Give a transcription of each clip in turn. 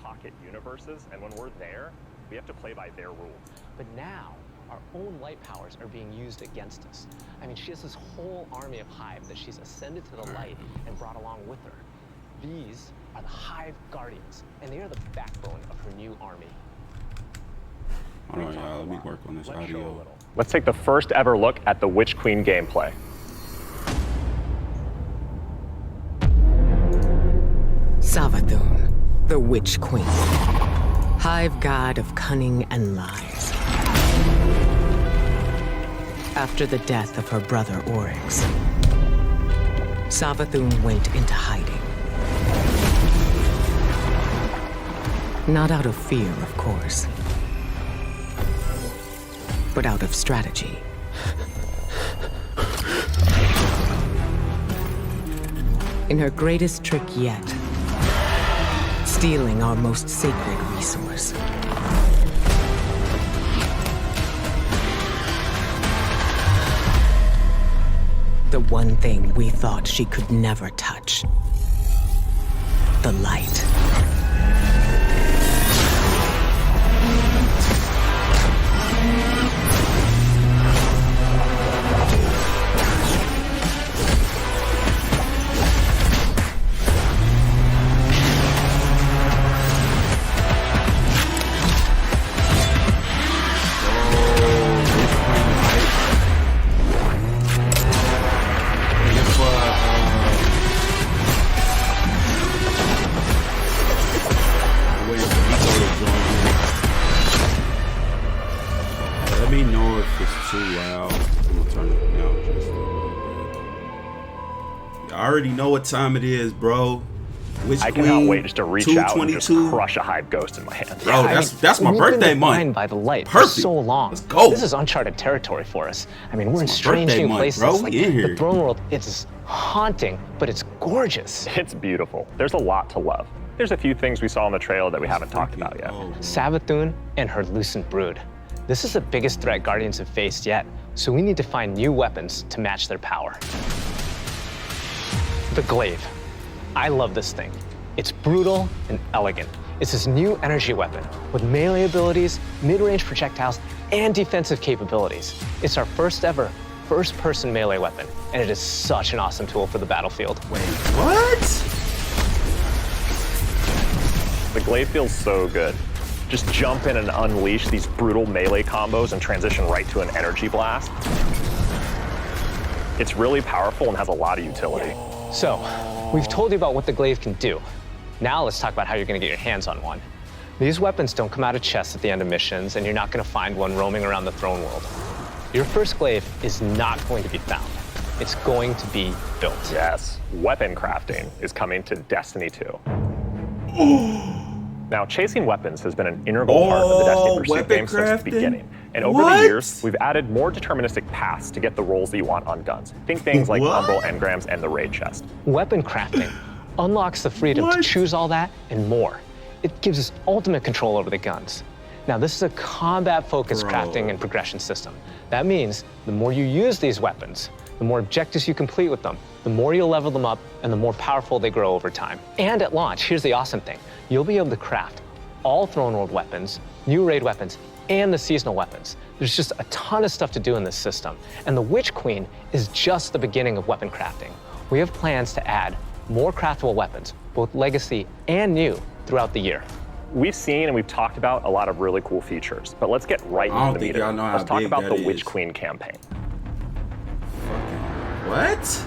pocket universes, and when we're there, we have to play by their rules. But now, our own light powers are being used against us. I mean, she has this whole army of Hive that she's ascended to the light and brought along with her. These are the Hive Guardians, and they are the backbone of her new army. Hold on, y'all. Let me work on this audio. Let's take the first ever look at the Witch Queen gameplay. Savathun, the Witch Queen, Hive god of cunning and lies. After the death of her brother Oryx, Savathun went into hiding. Not out of fear, of course, but out of strategy. In her greatest trick yet, stealing our most sacred resource. The one thing we thought she could never touch. The light. Let me know if it's too loud. I'm gonna turn it down just a little bit. I already know what time it is, bro. Witch I Queen, cannot wait just to reach out and just crush a Hive Ghost in my hand. Bro, that's my birthday month. By the light Perfect. for so long. Let's go. This is uncharted territory for us. I mean, we're in my strange birthday new month, places. bro. Like We in here. the throne world, it's haunting, but it's gorgeous. It's beautiful. There's a lot to love. There's a few things we saw in the trailer that we haven't talked about yet. Savathun and her Lucent Brood. This is the biggest threat Guardians have faced yet, so we need to find new weapons to match their power. The Glaive. I love this thing. It's brutal and elegant. It's this new energy weapon with melee abilities, mid-range projectiles, and defensive capabilities. It's our first ever first-person melee weapon, and it is such an awesome tool for the battlefield. Wait, what? The Glaive feels so good. Just jump in and unleash these brutal melee combos and transition right to an energy blast. It's really powerful and has a lot of utility. So, we've told you about what the Glaive can do. Now let's talk about how you're gonna get your hands on one. These weapons don't come out of chests at the end of missions, and you're not gonna find one roaming around the throne world. Your first Glaive is not going to be found. It's going to be built. Yes, weapon crafting is coming to Destiny 2. Now, chasing weapons has been an integral part of the Destiny Pursuit game since the beginning. And over the years, we've added more deterministic paths to get the rolls that you want on guns. Think things like Umbral Engrams and the Raid Chest. Weapon crafting unlocks the freedom to choose all that and more. It gives us ultimate control over the guns. Now, this is a combat-focused crafting and progression system. That means the more you use these weapons, the more objectives you complete with them, the more you'll level them up, and the more powerful they grow over time. And at launch, here's the awesome thing. You'll be able to craft all Throne World weapons, new raid weapons, and the seasonal weapons. There's just a ton of stuff to do in this system. And the Witch Queen is just the beginning of weapon crafting. We have plans to add more craftable weapons, both legacy and new, throughout the year. We've seen and we've talked about a lot of really cool features, but let's get right into the meat of it. Let's talk about the Witch Queen campaign. What?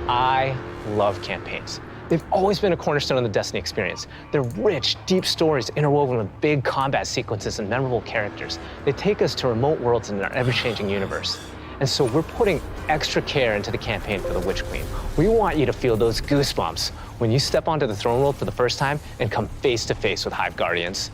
I love campaigns. They've always been a cornerstone of the Destiny experience. They're rich, deep stories interwoven with big combat sequences and memorable characters. They take us to remote worlds in our ever-changing universe. And so we're putting extra care into the campaign for the Witch Queen. We want you to feel those goosebumps when you step onto the throne world for the first time and come face to face with Hive Guardians.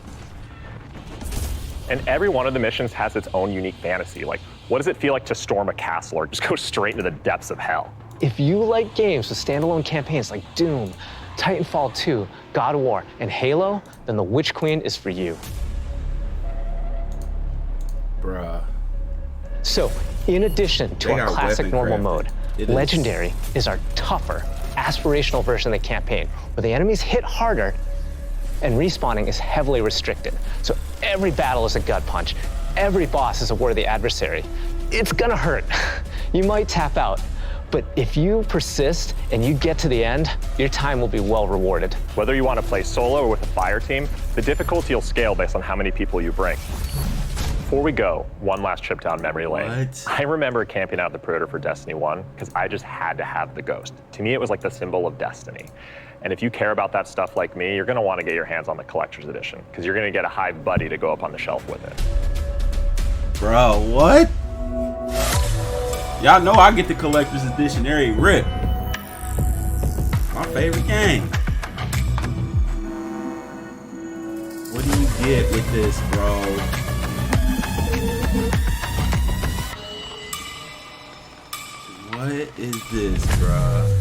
And every one of the missions has its own unique fantasy. Like, what does it feel like to storm a castle or just go straight into the depths of hell? If you like games with standalone campaigns like Doom, Titanfall 2, God of War, and Halo, then the Witch Queen is for you. Bruh. So, in addition to our classic normal mode, Legendary is our tougher, aspirational version of the campaign, where the enemies hit harder And respawning is heavily restricted. So every battle is a gut punch. Every boss is a worthy adversary. It's gonna hurt. You might tap out. But if you persist and you get to the end, your time will be well rewarded. Whether you want to play solo or with a fire team, the difficulty will scale based on how many people you bring. Before we go, one last trip down memory lane. What? I remember camping out the Predator for Destiny 1 because I just had to have the Ghost. To me, it was like the symbol of destiny. And if you care about that stuff like me, you're gonna want to get your hands on the Collector's Edition because you're gonna get a Hive buddy to go up on the shelf with it. Bro, what? Y'all know I get the Collector's Edition every rip. My favorite game. What do you get with this, bro? What is this, bro?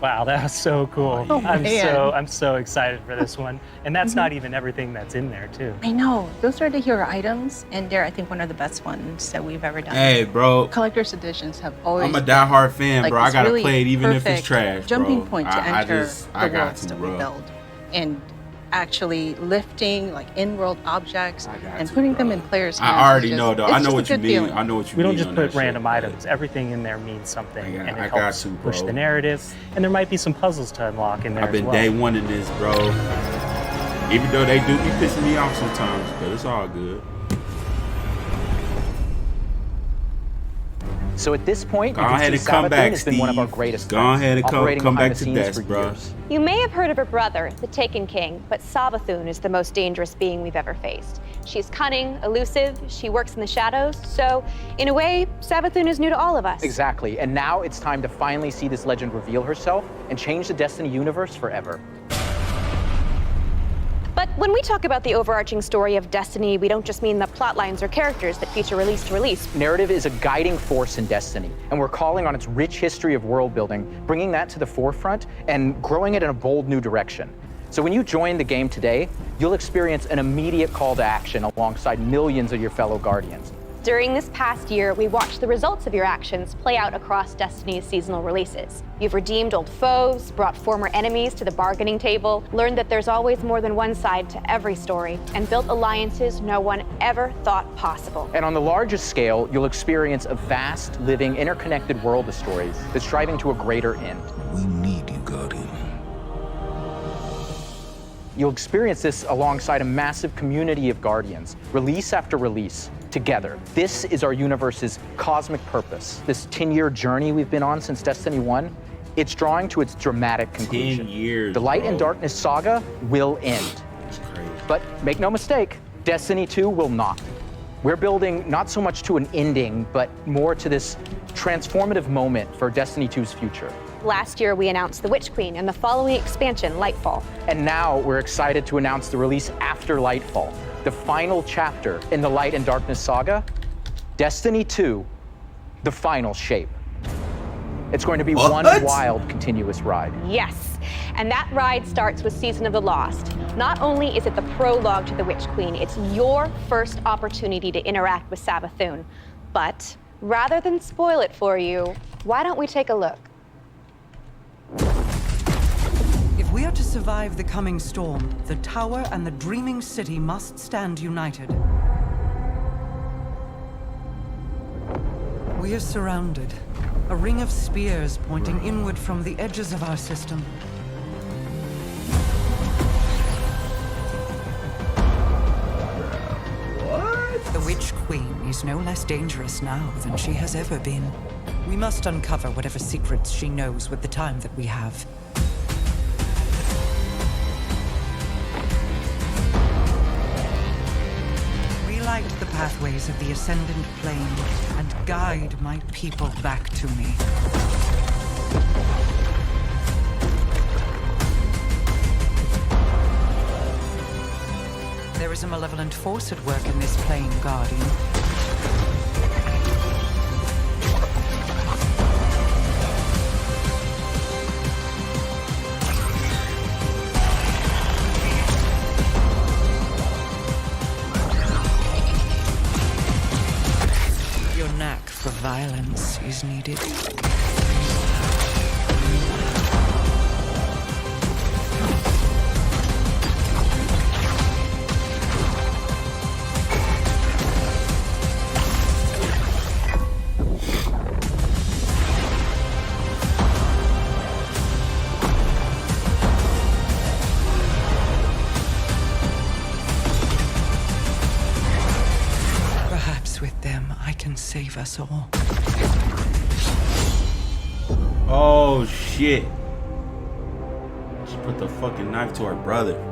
Wow, that was so cool. Oh, I'm so excited for this one. And that's not even everything that's in there too. I know. Those are the hero items, and they're, I think, one of the best ones that we've ever done. Hey, bro. Collector's editions have always I'm a diehard fan, like, bro. I this gotta really play it even if it's perfect trash, jumping bro. point to I enter got the worlds to, that bro. we build. And actually lifting like in-world objects I got and to, putting bro. them in players' hands. I already is know, just- though. it's I know just a what you good mean. feeling. I know what you We mean. don't just on put that random shit, items. Everything in there means something, and it I got helps to, push bro. the narrative. And there might be some puzzles to unlock in there I've been as well. day one in this, bro. Even though they do be pissing me off sometimes, but it's all good. So at this point, Go you can ahead see and come Sabathun back, has been one of our Steve. greatest Go friends, ahead and operating come behind back the to scenes desk, for bro. years. You may have heard of her brother, the Taken King, but Savathun is the most dangerous being we've ever faced. She's cunning, elusive, she works in the shadows, so in a way, Savathun is new to all of us. Exactly, and now it's time to finally see this legend reveal herself and change the Destiny universe forever. But when we talk about the overarching story of Destiny, we don't just mean the plot lines or characters that feature release to release. Narrative is a guiding force in Destiny, and we're calling on its rich history of world building, bringing that to the forefront and growing it in a bold new direction. So when you join the game today, you'll experience an immediate call to action alongside millions of your fellow Guardians. During this past year, we watched the results of your actions play out across Destiny's seasonal releases. You've redeemed old foes, brought former enemies to the bargaining table, learned that there's always more than one side to every story, and built alliances no one ever thought possible. And on the largest scale, you'll experience a vast, living, interconnected world of stories that's driving to a greater end. We need you, Guardian. You'll experience this alongside a massive community of Guardians, release after release, together. This is our universe's cosmic purpose. This 10-year journey we've been on since Destiny 1, it's drawing to its dramatic conclusion. 10 years, The Light bro. and Darkness saga will end. It's crazy. But make no mistake, Destiny 2 will not. We're building not so much to an ending, but more to this transformative moment for Destiny 2's future. Last year, we announced The Witch Queen and the following expansion, Lightfall. And now we're excited to announce the release after Lightfall, the final chapter in the Light and Darkness saga, Destiny 2, the final shape. It's going to be What? one wild, continuous ride. Yes, and that ride starts with Season of the Lost. Not only is it the prologue to The Witch Queen, it's your first opportunity to interact with Savathun. But rather than spoil it for you, why don't we take a look? If we are to survive the coming storm, the tower and the dreaming city must stand united. We are surrounded. A ring of spears pointing inward from the edges of our system. The Witch Queen is no less dangerous now than she has ever been. We must uncover whatever secrets she knows with the time that we have. Relight the pathways of the Ascendant Plane and guide my people back to me. There is a malevolent force at work in this plane, Guardian. Your knack for violence is needed. save us all. Oh shit. She put the fucking knife to her brother.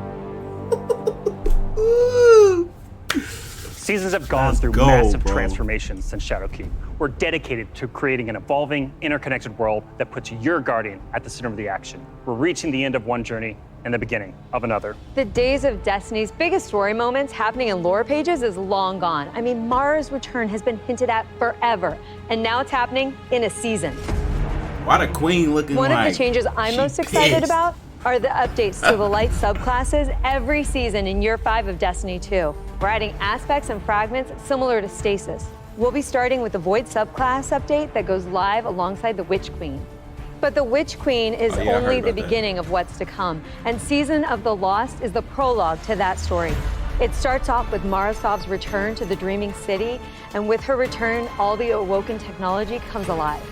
Seasons have gone through massive transformations since Shadowkeep. We're dedicated to creating an evolving, interconnected world that puts your Guardian at the center of the action. We're reaching the end of one journey and the beginning of another. The days of Destiny's biggest story moments happening in lore pages is long gone. I mean, Mara's return has been hinted at forever, and now it's happening in a season. Why the queen looking One like of the changes I'm most excited about are the updates to the light subclasses every season in Year 5 of Destiny 2. We're adding aspects and fragments similar to Stasis. We'll be starting with the Void subclass update that goes live alongside the Witch Queen. But the Witch Queen is only the beginning of what's to come, and Season of the Lost is the prologue to that story. It starts off with Marasov's return to the Dreaming City, and with her return, all the awoken technology comes alive.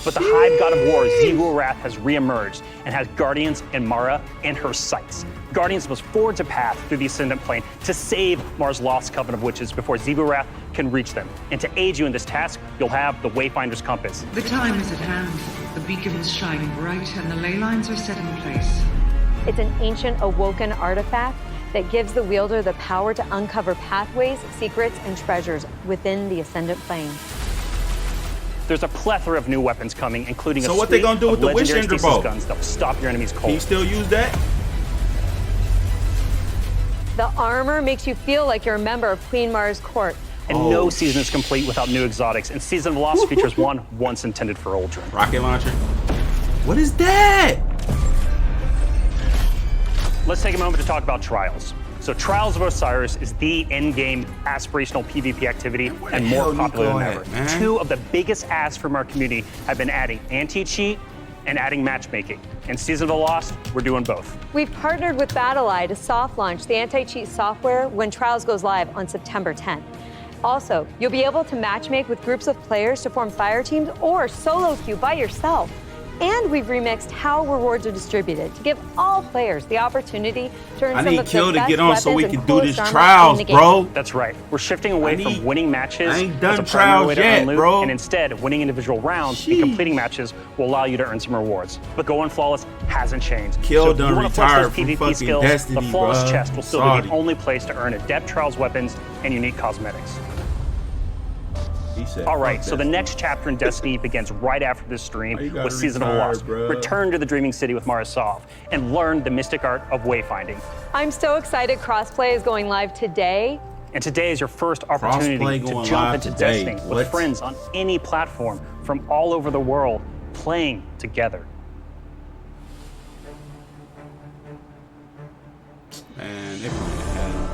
But the Hive God of War, Ziggurat, has reemerged and has Guardians and Mara in her sights. Guardians must forge a path through the Ascendant Plane to save Mara's lost coven of witches before Ziggurat can reach them. And to aid you in this task, you'll have the Wayfinder's Compass. The time is at hand. The beacons shine bright and the ley lines are set in place. It's an ancient awoken artifact that gives the wielder the power to uncover pathways, secrets, and treasures within the Ascendant Plane. There's a plethora of new weapons coming, including so what they gonna do with the legendary Wish Ender bow? guns that will stop your enemy's cold. Can you still use that? The armor makes you feel like you're a member of Queen Mara's court. And no season is complete without new exotics, and Season of the Lost features one once intended for Uldren. Rocket launcher. What is that? Let's take a moment to talk about Trials. So Trials of Osiris is the endgame aspirational PvP activity and more popular than ever. Two of the biggest asks from our community have been adding anti-cheat and adding matchmaking. In Season of the Lost, we're doing both. We've partnered with BattleEye to soft launch the anti-cheat software when Trials goes live on September 10th. Also, you'll be able to matchmake with groups of players to form fire teams or solo queue by yourself. And we've remixed how rewards are distributed to give all players the opportunity to earn some of the best weapons and coolest armor in the game. Bro. That's right. We're shifting away from winning matches I ain't done as a primary way to Trials earn yet, loot, bro. and instead, winning individual rounds and completing matches will allow you to earn some rewards. But Going Flawless hasn't changed. Kill so if done you want to flex retired those from PvP fucking skills, Destiny, the Flawless bruh. chest will still be the only place to earn adept Trials weapons and unique cosmetics. All right, so the next chapter in Destiny begins right after this stream with Season of the Lost. Return to the Dreaming City with Marasov and learn the mystic art of wayfinding. I'm so excited crossplay is going live today. And today is your first opportunity to jump into Destiny with friends on any platform from all over the world playing together. Man, they playing ahead.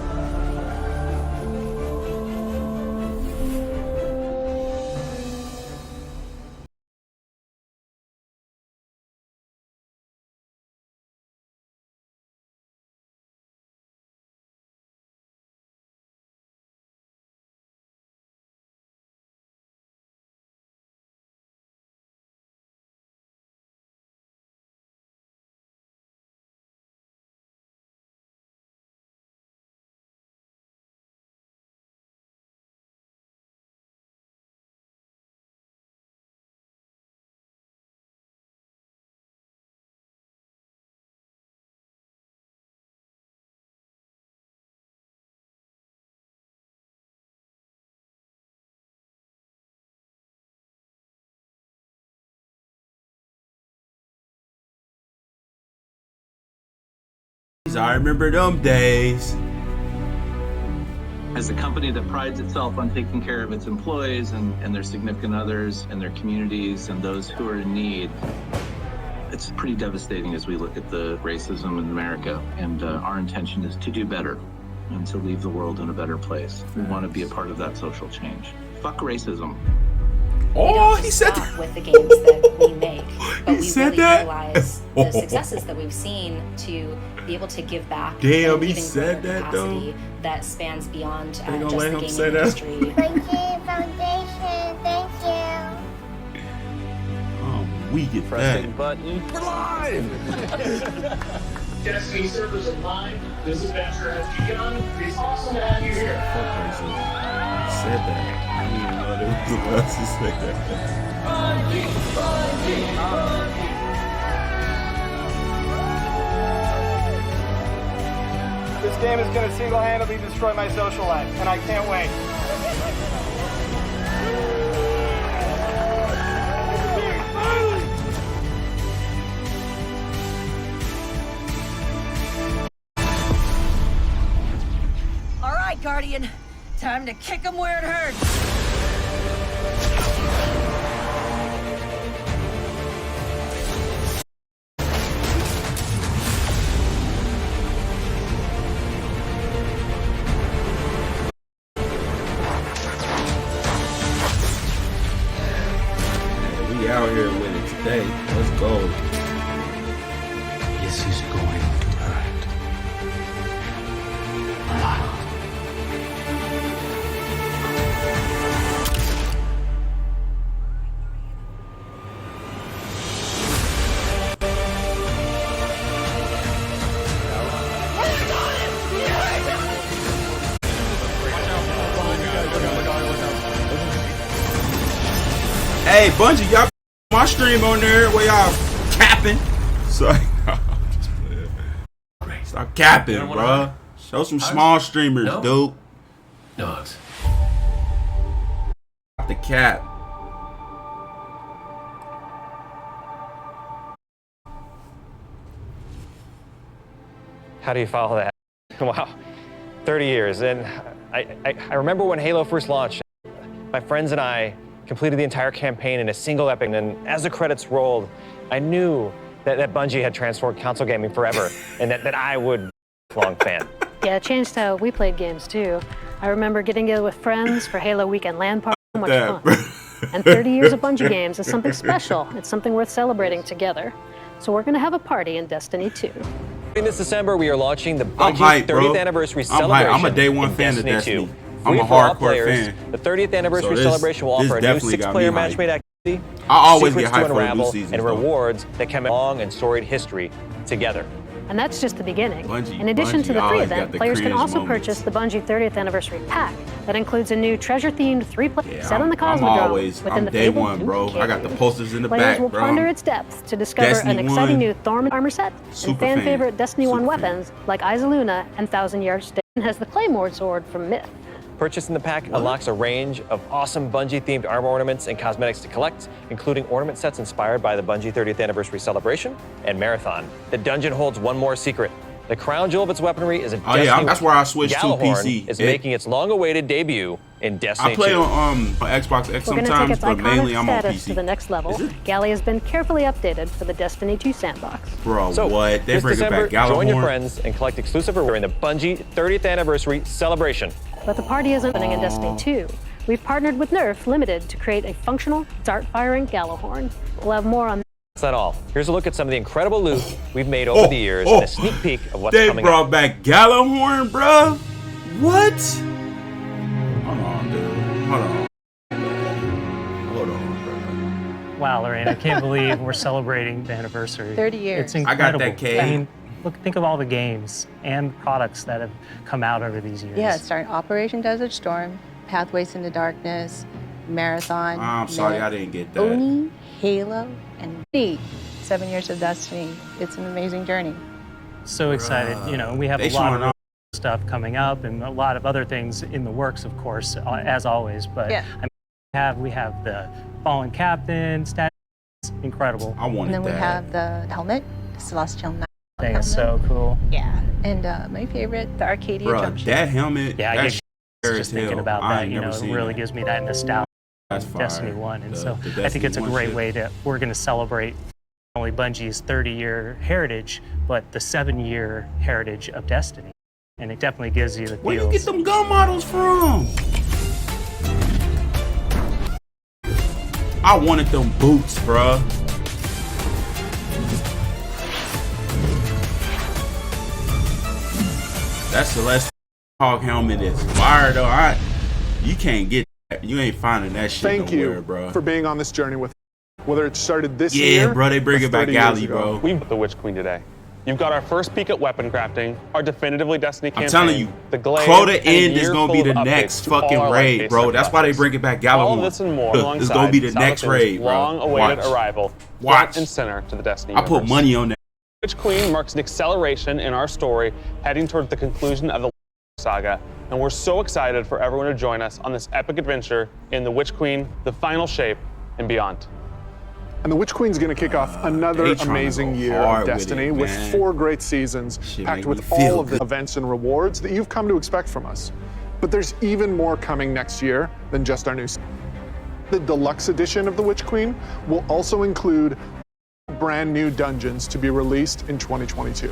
I remember them days. As a company that prides itself on taking care of its employees and their significant others and their communities and those who are in need, it's pretty devastating as we look at the racism in America. And our intention is to do better and to leave the world in a better place. We want to be a part of that social change. Fuck racism. Oh, he said that with the games that we make, but he we said really that? realize the successes that we've seen to be able to give back. Damn, he said that though. That spans beyond They gonna just let the him gaming say that? industry. Foundation, thank you. Oh, we get that. Button. We're live. Destiny servers are live. This adventure has begun. It's awesome to have you here. said that. I didn't even know there was a bus to say that. This game is going to single-handedly destroy my social life, and I can't wait. All right, Guardian. Time to kick him where it hurts. We out here with it today. Let's go. This is going to hurt. A lot. Hey, Bungie, y'all my stream on there where y'all capping. Sorry. Just playing. Stop capping, bro. Show some small streamers, dude. Dogs. The cap. How do you follow that? Wow, 30 years. And I remember when Halo first launched, my friends and I completed the entire campaign in a single epic, and as the credits rolled, I knew that Bungie had transformed console gaming forever, and that I would be a long fan. Yeah, it changed how we played games too. I remember getting together with friends for Halo weekend LAN party. So much fun. And 30 years of Bungie games is something special. It's something worth celebrating together. So we're gonna have a party in Destiny 2. This December, we are launching the Bungie 30th anniversry celebration. I'm a day one fan of Destiny. I'm a hardcore fan. The 30th anniversary celebration will offer a new 6-player match-made activity, I always secrets get hyped to for unravel, new seasons, and though. rewards that come in long and storied history together. And that's just the beginning. Bungie- In addition to the Bungie free always got event, the players can cringe also moments. purchase the Bungie 30th Anniversary Pack that includes a new treasure-themed 3-player set on the I'm Cosmodrome within I'm the day fabled one, Duke bro. I got the Canyon. posters in the Players back, will bro. ponder its depths to discover Destiny an exciting 1. new Thorman armor set and Super fan. fan-favorite Destiny 1 Super fan. weapons like Izaluna and Thousand Yard Stick, and has the Claymore sword from Myth. Purchasing the pack unlocks a range of awesome Bungie-themed armor ornaments and cosmetics to collect, including ornament sets inspired by the Bungie 30th Anniversary Celebration and Marathon. The dungeon holds one more secret. The crown jewel of its weaponry is a Oh, yeah, Destiny. that's where I switched to Gjallarhorn PC. is making its long-awaited debut in Destiny I play 2. on Xbox X We're going to take sometimes, its but mainly iconic I'm on status to the PC. next level. Galley has been carefully updated for the Destiny 2 sandbox. Bro, So, what? They this bring it December, back join your Gjallarhorn? friends and collect exclusive rewards during the Bungie 30th Anniversary Celebration. But the party isn't running in Destiny 2. We've partnered with Nerf Limited to create a functional, dart-firing Gjallarhorn. We'll have more on That's not all. Here's a look at some of the incredible loot we've made over the years and a sneak peek of what's They coming brought up. back Gjallarhorn, bro. What? Hold on, dude. Hold on. Hold on, bro. Wow, Lorraine, I can't believe we're celebrating the anniversary. 30 years. It's I incredible. got that cake. I mean, think of all the games and products that have come out over these years. Yeah, starting Operation Desert Storm, Pathways into Darkness, Marathon. I'm sorry, Myth, I didn't get that. Oni, Halo, and 7 years of Destiny. It's an amazing journey. So excited. You know, we have They a lot showing of off. stuff coming up and a lot of other things in the works, of course, as always. But Yeah. I mean, we have the Fallen Captain, stats, incredible. I wanted And then we that. have the helmet, Celestial Knight. Thing is so cool. Yeah, and my favorite, the Arcadia Bro, jump ship. that helmet, Yeah, I that's get scary just as thinking hell. about I that. ain't You know, never it seen really that. gives me that nostalgia. That's fire. Destiny 1, and The- so the I think it's a Destiny 1 great shit. way to. We're going to celebrate not only Bungie's 30-year heritage, but the 7-year heritage of Destiny, and it definitely gives you the Where you feels. get them gun models from? I wanted them boots, bruh. That Celestial Hawk helmet is fire though. You can't get that. You ain't finding that shit Thank nowhere, you bro. for being on this journey with us. Whether it started this Yeah, year bro, they bring or it back 30 years alley, ago. bro. We met the Witch Queen today. You've got our first peek at weapon crafting, our definitively Destiny campaign. I'm telling you, the GLAIVE, Crota and a End is year gonna be full the of next updates to all fucking our raid, light-based bro. That's why they subclasses. bring it back All Gallahorn. of this and more It's alongside gonna be the next Sabathun's raid, bro. long-awaited Watch. arrival, Watch. front and center to the Destiny I put universe. money on that. Witch Queen marks an acceleration in our story, heading towards the conclusion of the saga, and we're so excited for everyone to join us on this epic adventure in the Witch Queen, the final shape, and beyond. And the Witch Queen's going to kick off another amazing year of Destiny with 4 great seasons packed with all of the events and rewards that you've come to expect from us. But there's even more coming next year than just our new season. The deluxe edition of the Witch Queen will also include brand new dungeons to be released in 2022.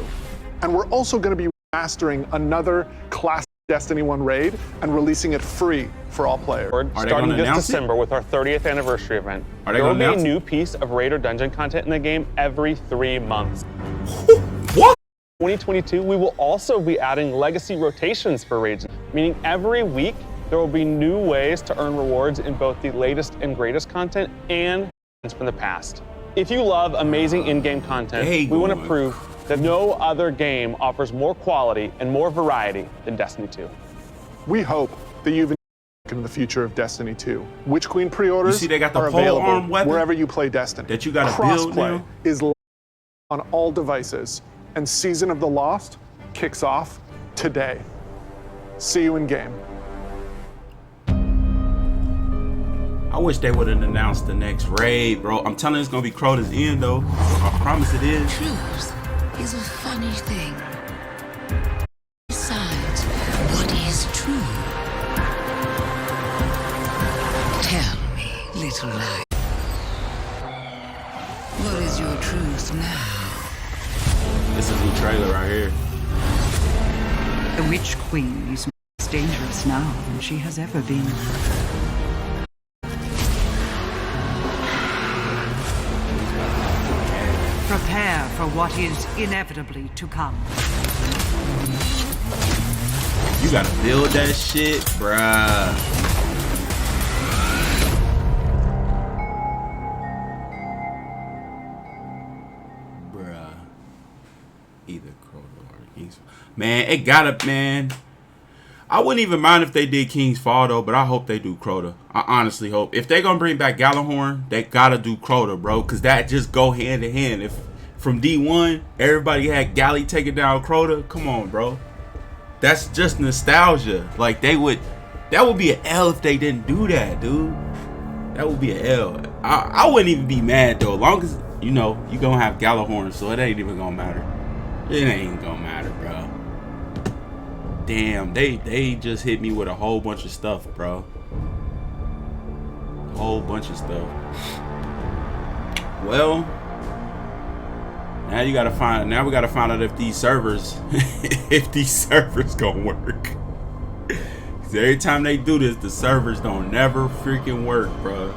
And we're also going to be mastering another classic Destiny 1 raid and releasing it free for all players. Starting this December with our 30th anniversary event, there will be a new piece of raid or dungeon content in the game every 3 months. What? 2022, we will also be adding legacy rotations for raids, meaning every week there will be new ways to earn rewards in both the latest and greatest content and from the past. If you love amazing in-game content, we want to prove that no other game offers more quality and more variety than Destiny 2. We hope that you've in the future of Destiny 2. Witch Queen pre-orders You see they got the are pole available arm weapon wherever you play Destiny. that you gotta build Crossplay now? is live on all devices, and Season of the Lost kicks off today. See you in game. I wish they would have announced the next raid, bro. I'm telling you, it's gonna be Crota's End, though. I promise it is. Truth is a funny thing. Besides, what is true? Tell me, little light. What is your truth now? This is a new trailer right here. The Witch Queen is more dangerous now than she has ever been. Prepare for what is inevitably to come. You gotta build that shit, bruh. Bruh. Either Crota or King's Fall. Man, it gotta, man. I wouldn't even mind if they did King's Fall, though, but I hope they do Crota. I honestly hope. If they're gonna bring back Gallahorn, they gotta do Crota, bro, because that just go hand in hand. If from D1, everybody had Galley taking down Crota, come on, bro. That's just nostalgia. Like, that would be an L if they didn't do that, dude. That would be an L. I wouldn't even be mad, though, as long as, you know, you're gonna have Gallahorn, so it ain't even gonna matter. It ain't gonna matter, bro. Damn, they just hit me with a whole bunch of stuff, bro. A whole bunch of stuff. Well, now we gotta find out if these servers gonna work. 'Cause every time they do this, the servers don't never freaking work, bro.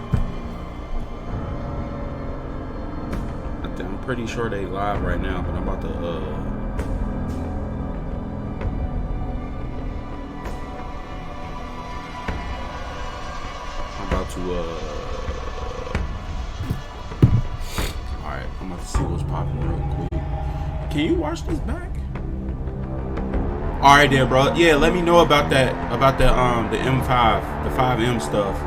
I'm pretty sure they live right now, but I'm about to alright, I'm about to see what's popping real quick. Can you watch this back? Alright then, bro. Yeah, let me know about that, the M5, the 5M stuff.